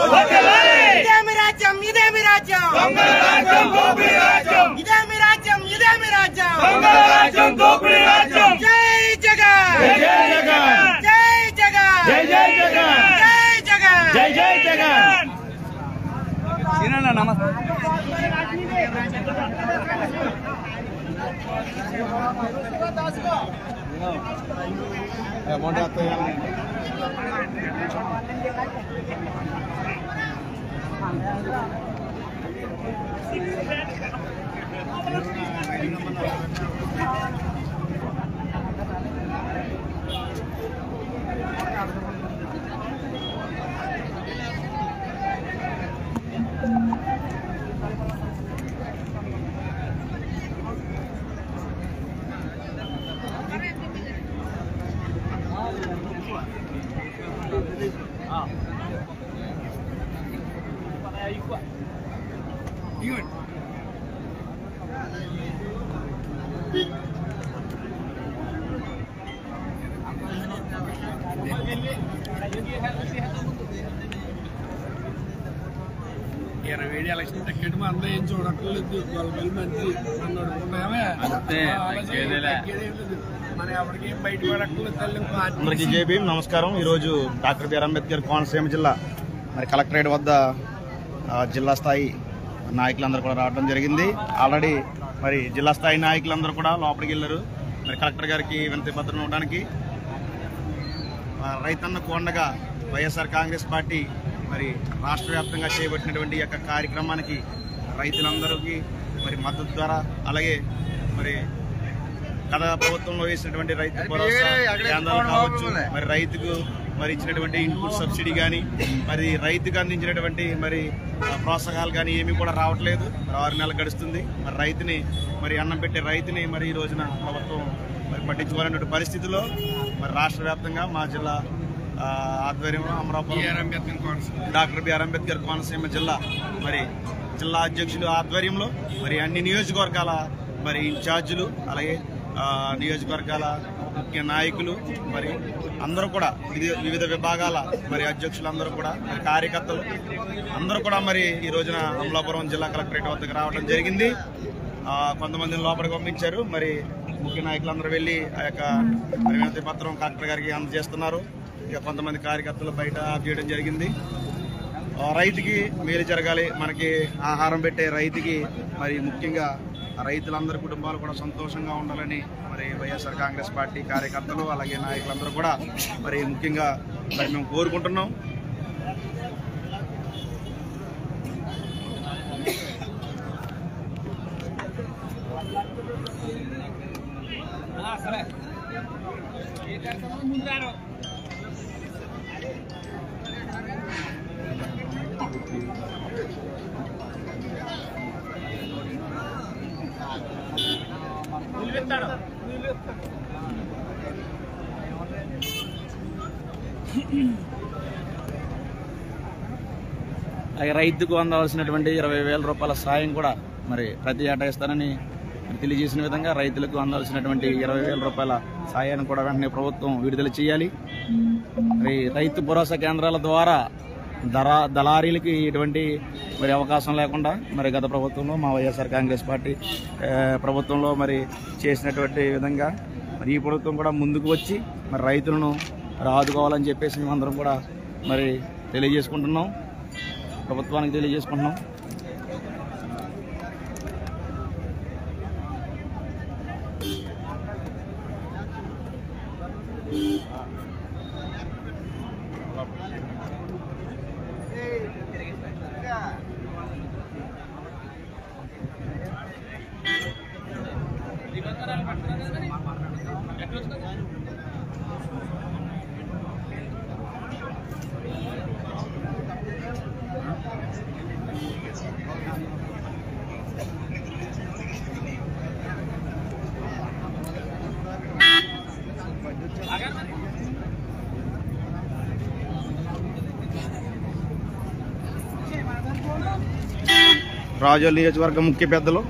ఇదేమి రాజ్యం ఇదేమి రాజ్యం ఇదేమి రాజ్యం ఇదేమి రాజ్యం జై జగన్ జై జగన్ జై జగన్ జై జగన్ జై జై జగన్ నమస్తే అమౌంట్ ఎలక్షన్ టికెట్ అందరూ ఏం చూడట్లేదు. మంత్రి మన ఎవరికి బయటపడట్లేదు. అందరికీ జై భీమ్, నమస్కారం. ఈరోజు డాక్టర్ బిఆర్ అంబేద్కర్ కోనసీమ జిల్లా మరి కలెక్టరేట్ వద్ద జిల్లా స్థాయి నాయకులందరూ కూడా రావడం జరిగింది. ఆల్రెడీ మరి జిల్లా స్థాయి నాయకులందరూ కూడా లోపలికి వెళ్ళారు. మరి కలెక్టర్ గారికి వినతి పత్రం ఇవ్వడానికి రైతన్నకు అండగా వైఎస్ఆర్ కాంగ్రెస్ పార్టీ మరి రాష్ట్ర వ్యాప్తంగా చేపట్టినటువంటి ఈ యొక్క కార్యక్రమానికి రైతులందరికీ మరి మద్దతు ద్వారా, అలాగే మరి గత ప్రభుత్వంలో వేసినటువంటి రైతు భరోసా కేంద్రాలు కావచ్చు, మరి రైతుకు మరి ఇచ్చినటువంటి ఇన్పుట్ సబ్సిడీ కానీ, మరి రైతుకు అందించినటువంటి మరి ప్రోత్సాహాలు కానీ ఏమీ కూడా రావట్లేదు. 6 నెలలు గడుస్తుంది. మరి రైతుని మరి అన్నం పెట్టే రైతుని మరి ఈ రోజున ప్రభుత్వం మరి పట్టించుకోవాలనే పరిస్థితిలో మరి రాష్ట్ర వ్యాప్తంగా మా జిల్లా ఆధ్వర్యంలో అమరాపురం డాక్టర్ బిఆర్ అంబేద్కర్ కోనసీమ జిల్లా మరి జిల్లా అధ్యక్షులు ఆధ్వర్యంలో మరి అన్ని నియోజకవర్గాల మరి ఇన్ఛార్జీలు, అలాగే నియోజకవర్గాల ముఖ్య నాయకులు, మరి అందరూ కూడా వివిధ విభాగాల మరి అధ్యక్షులందరూ కూడా మరి కార్యకర్తలు అందరూ కూడా మరి ఈ రోజున అమలాపురం జిల్లా కలెక్టరేట్ వద్దకు రావడం జరిగింది. కొంతమందిని లోపలికి పంపించారు. మరి ముఖ్య నాయకులందరూ వెళ్ళి ఆ యొక్క వినతి పత్రం కలెక్టర్ గారికి అందజేస్తున్నారు. ఇక కొంతమంది కార్యకర్తలు బయట ఆఫ్ చేయడం జరిగింది. రైతుకి మేలు జరగాలి, మనకి ఆహారం పెట్టే రైతుకి మరి ముఖ్యంగా రైతులందరి కుటుంబాలు కూడా సంతోషంగా ఉండాలని మరి వైఎస్ఆర్ కాంగ్రెస్ పార్టీ కార్యకర్తలు అలాగే నాయకులందరూ కూడా మరి ముఖ్యంగా మరి మేము కోరుకుంటున్నాం. రైతుకు అందవలసినటువంటి 20,000 రూపాయల సాయం కూడా మరి ప్రతి ఏటా ఇస్తానని తెలియజేసిన విధంగా రైతులకు అందవలసినటువంటి 20,000 రూపాయల సాయాన్ని కూడా వెంటనే ప్రభుత్వం విడుదల చేయాలి. మరి రైతు భరోసా కేంద్రాల ద్వారా దళారీలకి ఎటువంటి మరి అవకాశం లేకుండా మరి గత ప్రభుత్వంలో మా వైఎస్ఆర్ కాంగ్రెస్ పార్టీ ప్రభుత్వంలో మరి చేసినటువంటి విధంగా మరి ఈ ప్రభుత్వం కూడా ముందుకు వచ్చి మరి రైతులను ఆదుకోవాలని చెప్పేసి మేమందరం కూడా మరి తెలియజేసుకుంటున్నాం, ప్రభుత్వానికి తెలియజేసుకుంటున్నాం. రాజోల్ నియోజకవర్గ ముఖ్య పెద్దలు